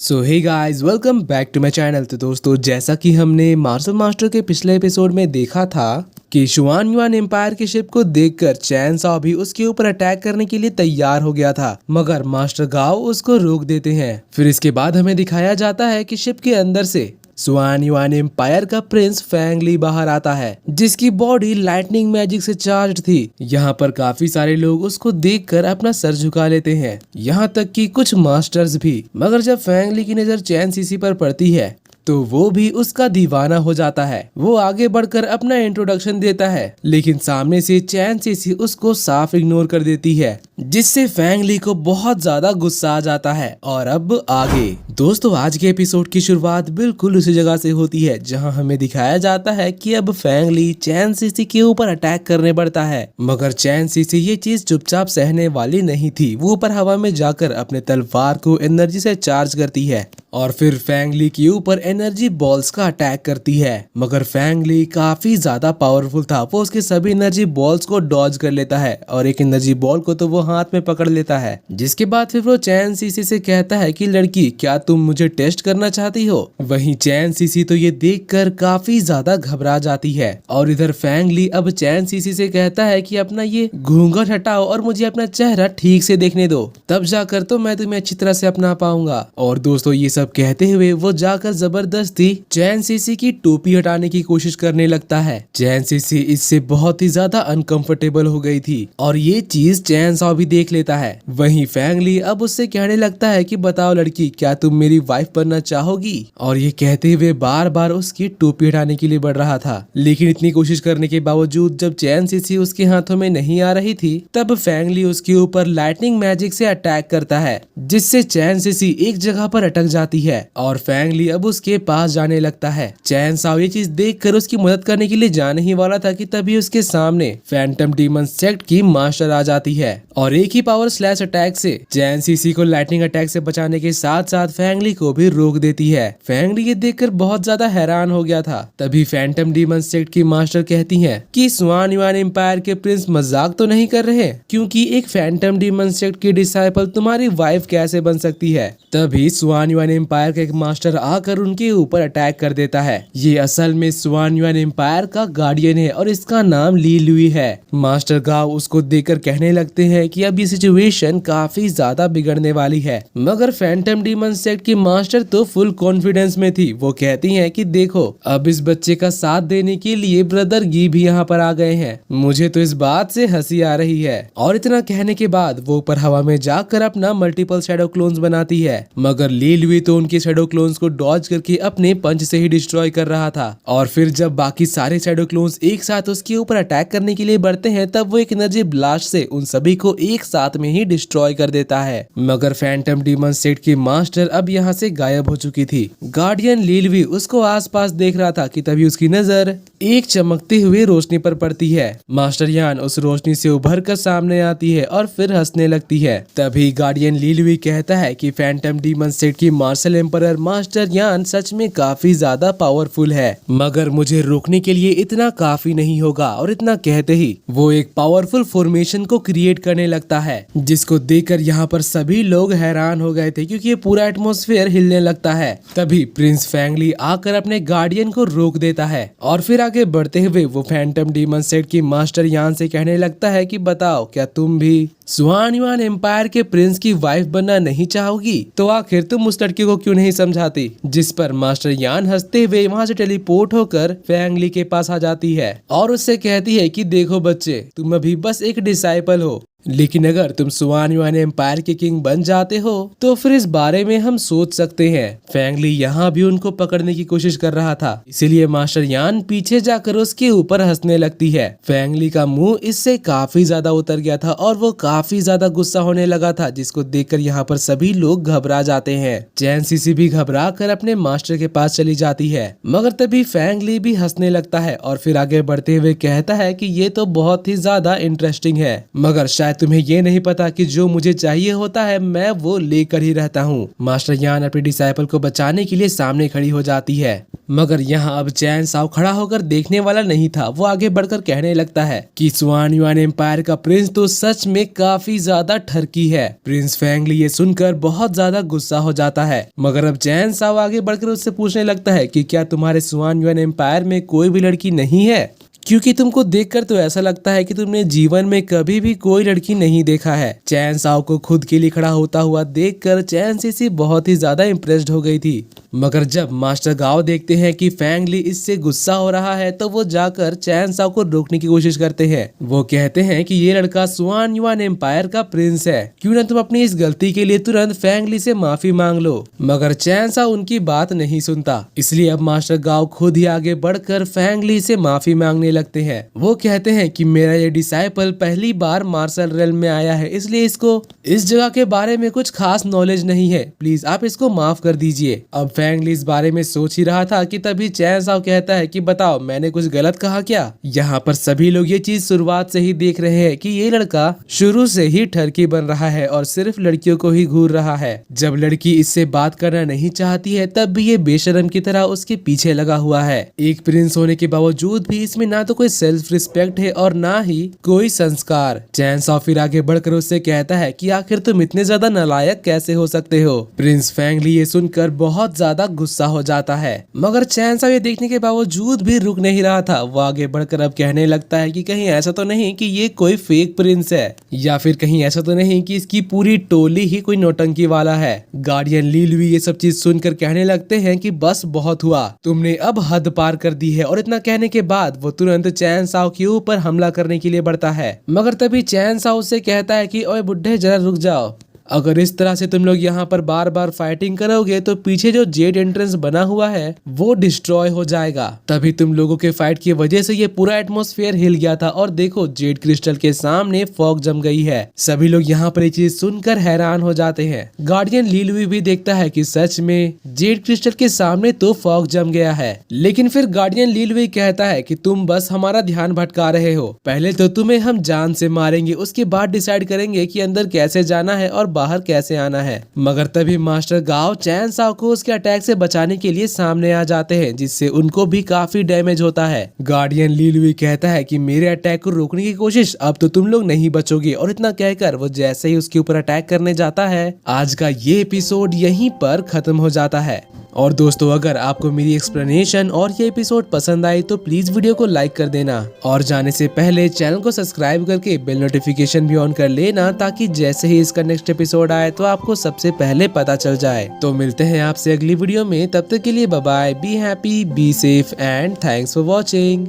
So hey guys, welcome back to my channel. तो दोस्तों, जैसा कि हमने मार्शल मास्टर के पिछले एपिसोड में देखा था कि शुआन युआन एम्पायर की शिप को देखकर चैन साओ भी उसके ऊपर अटैक करने के लिए तैयार हो गया था, मगर मास्टर गाओ उसको रोक देते हैं। फिर इसके बाद हमें दिखाया जाता है कि शिप के अंदर से शुआन युआन एम्पायर का प्रिंस फेंग ली बाहर आता है, जिसकी बॉडी लाइटनिंग मैजिक से चार्ज थी। यहाँ पर काफी सारे लोग उसको देखकर अपना सर झुका लेते हैं, यहाँ तक कि कुछ मास्टर्स भी। मगर जब फेंग ली की नजर चैन सीसी पर पड़ती है तो वो भी उसका दीवाना हो जाता है। वो आगे बढ़कर अपना इंट्रोडक्शन देता है, लेकिन सामने से चैन सीसी उसको साफ इग्नोर कर देती है, जिससे फेंग ली को बहुत ज्यादा गुस्सा आ जाता है। और अब आगे दोस्तों, आज के एपिसोड की शुरुआत बिल्कुल उसी जगह से होती है जहां हमें दिखाया जाता है कि अब फेंग ली चैन सीसी के ऊपर अटैक करने पड़ता है। मगर चैन सीसी ये चीज चुपचाप सहने वाली नहीं थी। वो ऊपर हवा में जाकर अपने तलवार को एनर्जी से चार्ज करती है और फिर फेंग ली के ऊपर एनर्जी बॉल्स का अटैक करती है। मगर फेंग ली काफी ज्यादा पावरफुल था। वो उसके सभी एनर्जी बॉल्स को डॉज कर लेता है और एक एनर्जी बॉल को तो वो हाथ में पकड़ लेता है, जिसके बाद फिर वो चैन सीसी से कहता है कि लड़की, क्या तुम मुझे टेस्ट करना चाहती हो? वहीं चैन सीसी तो ये देखकर काफी ज्यादा घबरा जाती है। और इधर फेंग ली अब चैन सीसी से कहता है कि अपना ये घूंघट हटाओ और मुझे अपना चेहरा ठीक से देखने दो, तब जाकर तो मैं तुम्हें अच्छी तरह से अपना पाऊंगा। और दोस्तों, ये सब कहते हुए वो जाकर जबरदस्ती चैन सीसी की टोपी हटाने की कोशिश करने लगता है। चैन सीसी इससे बहुत ही ज्यादा अनकंफर्टेबल हो गई थी और ये चीज चैन साओ भी देख लेता है। वहीं फेंग ली अब उससे कहने लगता है कि बताओ लड़की, क्या तुम मेरी वाइफ बनना चाहोगी? और ये कहते हुए बार बार उसकी टोपी हटाने के लिए बढ़ रहा था, लेकिन इतनी कोशिश करने के बावजूद जब चैन सीसी उसके हाथों में नहीं आ रही थी, तब फेंग ली उसके ऊपर लाइटनिंग मैजिक से अटैक करता है, जिससे चैन सीसी एक जगह पर अटक जाती है और फेंग ली अब उसके पास जाने लगता है। चैन साओ ये चीज देखकर उसकी मदद करने के लिए जाने ही वाला था कि तभी उसके सामने फैंटम डीमन सेक्ट की मास्टर आ जाती है और एक ही पावर स्लैश अटैक से चैन सीसी को लाइटनिंग अटैक से बचाने के साथ साथ फेंग ली को भी रोक देती है। फेंग ली ये देखकर बहुत ज्यादा हैरान हो गया था। तभी फैंटम डीमन सेक्ट की मास्टर कहती है कि शुआन युआन एम्पायर के प्रिंस मजाक तो नहीं कर रहे, क्योंकि एक फैंटम डीमन सेक्ट की डिसाइपल तुम्हारी वाइफ कैसे बन सकती है? तभी शुआन युआन एम्पायर का एक मास्टर आकर उनके ऊपर अटैक कर देता है। ये असल में शुआन युआन एम्पायर का गार्डियन है और इसका नाम ली लुई है। मास्टर गाओ उसको देखकर कहने लगते हैं कि अब ये सिचुएशन काफी ज्यादा बिगड़ने वाली है। मगर फैंटम डीमन सेक्ट की मास्टर तो फुल कॉन्फिडेंस में थी। वो कहती हैं कि देखो, अब इस बच्चे का साथ देने के लिए ब्रदर गी भी यहाँ पर आ गए हैं। मुझे तो इस बात से हंसी आ रही है। और इतना कहने के बाद वो ऊपर हवा में जाकर अपना मल्टीपल शैडो क्लोन्स बनाती है, मगर ली लुई तो उनके शैडो क्लोन्स को डॉज करके अपने पंच से ही डिस्ट्रॉय कर रहा था। और फिर जब बाकी सारे शैडो क्लोन्स एक साथ उसके ऊपर अटैक करने के लिए बढ़ते हैं, तब वो एक एनर्जी ब्लास्ट से उन सभी को एक साथ में ही डिस्ट्रॉय कर देता है। मगर फैंटम डीमन सेक्ट की मास्टर अब यहाँ से गायब हो चुकी थी। गार्डियन ली लुई उसको आसपास देख रहा था कि तभी उसकी नजर एक चमकते हुए रोशनी पर पड़ती है। मास्टर यान उस रोशनी से उभर कर सामने आती है और फिर हंसने लगती है। तभी गार्डियन ली लुई कहता है कि फैंटम डीमन सेक्ट की मार्शल एम्परर मास्टर यान सच में काफी ज्यादा पावरफुल है, मगर मुझे रोकने के लिए इतना काफी नहीं होगा। और इतना कहते ही वो एक पावरफुल फॉर्मेशन को क्रिएट करने लगता है, जिसको देखकर यहाँ पर सभी लोग हैरान हो गए थे, क्योंकि ये पूरा एटमॉस्फेयर हिलने लगता है। तभी प्रिंस फेंग ली आकर अपने गार्डियन को रोक देता है और फिर आगे बढ़ते हुए वो फैंटम डीमन सेक्ट की मास्टर यान से कहने लगता है कि बताओ, क्या तुम भी शुआन युआन एम्पायर के प्रिंस की वाइफ बनना नहीं चाहोगी? तो आखिर तुम उस लड़की को क्यों नहीं समझाती? जिस पर मास्टर यान हंसते हुए वहाँ से टेलीपोर्ट होकर फेंग ली के पास आ जाती है और उससे कहती है कि देखो बच्चे, तुम अभी बस एक डिसाइपल हो, लेकिन अगर तुम शुआन युआन एम्पायर के किंग बन जाते हो तो फिर इस बारे में हम सोच सकते हैं। फेंग ली यहाँ भी उनको पकड़ने की कोशिश कर रहा था, इसीलिए मास्टर यान पीछे जाकर उसके ऊपर हंसने लगती है। फेंग ली का मुंह इससे काफी ज्यादा उतर गया था और वो काफी ज्यादा गुस्सा होने लगा था, जिसको देखकर यहाँ पर सभी लोग घबरा जाते हैं। चैन सीसी भी घबरा कर अपने मास्टर के पास चली जाती है, मगर तभी फेंग ली भी हंसने लगता है और फिर आगे बढ़ते हुए कहता है कि ये तो बहुत ही ज्यादा इंटरेस्टिंग है, मगर शायद तुम्हें ये नहीं पता कि जो मुझे चाहिए होता है मैं वो लेकर ही रहता हूँ। मास्टर यान अपने डिसाइपल को बचाने के लिए सामने खड़ी हो जाती है मगर यहाँ अब चैन साओ खड़ा होकर देखने वाला नहीं था। वो आगे बढ़कर कहने लगता है कि शुआन युआन एम्पायर का प्रिंस तो सच में काफी ज्यादा ठरकी है। प्रिंस फेंगली ये सुनकर बहुत ज्यादा गुस्सा हो जाता है। मगर अब चैन साओ आगे बढ़कर उससे पूछने लगता है कि क्या तुम्हारे शुआन युआन एम्पायर में कोई भी लड़की नहीं है, क्योंकि तुमको देखकर तो ऐसा लगता है कि तुमने जीवन में कभी भी कोई लड़की नहीं देखा है। चैन साओ को खुद के लिए खड़ा होता हुआ देखकर चैन सीसी बहुत ही ज्यादा इम्प्रेस्ड हो गई थी। मगर जब मास्टर गाओ देखते हैं कि फेंगली इससे गुस्सा हो रहा है तो वो जाकर चैन साओ को रोकने की कोशिश करते हैं। वो कहते हैं कि ये लड़का शुआन युआन एम्पायर का प्रिंस है, क्यों ना तुम अपनी इस गलती के लिए तुरंत फेंगली से माफी मांग लो। मगर चैन साओ उनकी बात नहीं सुनता, इसलिए अब मास्टर गाओ खुद ही आगे बढ़कर फेंगली से माफी मांगने लगते हैं। वो कहते हैं कि मेरा ये डिसाइपल पहली बार मार्शल रेल्म में आया है, इसलिए इसको इस जगह के बारे में कुछ खास नॉलेज नहीं है, प्लीज आप इसको माफ कर दीजिए। अब फेंगली इस बारे में सोच ही रहा था कि तभी चैन साओ कहता है कि बताओ मैंने कुछ गलत कहा क्या। यहाँ पर सभी लोग ये चीज शुरुआत से ही देख रहे हैं कि ये लड़का शुरू से ही ठरकी बन रहा है और सिर्फ लड़कियों को ही घूर रहा है। जब लड़की इससे बात करना नहीं चाहती है तब भी ये बेशरम की तरह उसके पीछे लगा हुआ है। एक प्रिंस होने के बावजूद भी इसमें ना तो कोई सेल्फ रिस्पेक्ट है और ना ही कोई संस्कार। चैन साओ फिर आगे बढ़कर उससे कहता है कि आखिर तुम इतने ज्यादा नालायक कैसे हो सकते हो। प्रिंस फेंगली ये सुनकर बहुत ज्यादा गुस्सा हो जाता है, मगर चैन साओ ये देखने के बावजूद भी रुक नहीं रहा था। वो आगे बढ़कर अब कहने लगता है कि कहीं ऐसा तो नहीं कि ये कोई फेक प्रिंस है, या फिर कहीं ऐसा तो नहीं कि इसकी पूरी टोली ही कोई नौटंकी वाला है। गार्डियन ली लुई ये सब चीज सुनकर कहने लगते हैं कि बस बहुत हुआ, तुमने अब हद पार कर दी है। और इतना कहने के बाद वो तुरंत चैन साओ के ऊपर हमला करने के लिए बढ़ता है। मगर तभी चैन साओ से कहता है कि ओए बुड्ढे जरा रुक जाओ, अगर इस तरह से तुम लोग यहाँ पर बार बार फाइटिंग करोगे तो पीछे जो जेड एंट्रेंस बना हुआ है वो डिस्ट्रॉय हो जाएगा। तभी तुम लोगों के फाइट की वजह से ये पूरा एटमॉस्फेयर हिल गया था और देखो जेड क्रिस्टल के सामने फॉग जम गई है। सभी लोग यहाँ पर ये चीज सुनकर हैरान हो जाते हैं। गार्डियन ली लुई भी देखता है कि सच में जेड क्रिस्टल के सामने तो फॉग जम गया है। लेकिन फिर गार्डियन ली लुई कहता है कि तुम बस हमारा ध्यान भटका रहे हो, पहले तो तुम्हें हम जान से मारेंगे, उसके बाद डिसाइड करेंगे कि अंदर कैसे जाना है और बाहर कैसे आना है। मगर तभी मास्टर गाओ चैन साओ को उसके अटैक से बचाने के लिए सामने आ जाते हैं, जिससे उनको भी काफी डैमेज होता है। गार्डियन ली लुई कहता है कि मेरे अटैक को रोकने की कोशिश अब तो तुम लोग नहीं बचोगे, और इतना कहकर वो जैसे ही उसके ऊपर अटैक करने जाता है, आज का ये एपिसोड यहीं पर खत्म हो जाता है। और दोस्तों अगर आपको मेरी एक्सप्लेनेशन और ये एपिसोड पसंद आई तो प्लीज वीडियो को लाइक कर देना, और जाने से पहले चैनल को सब्सक्राइब करके बेल नोटिफिकेशन भी ऑन कर लेना, ताकि जैसे ही इसका नेक्स्ट एपिसोड आए तो आपको सबसे पहले पता चल जाए। तो मिलते हैं आपसे अगली वीडियो में, तब तक के लिए bye bye, be happy, be safe and thanks for watching.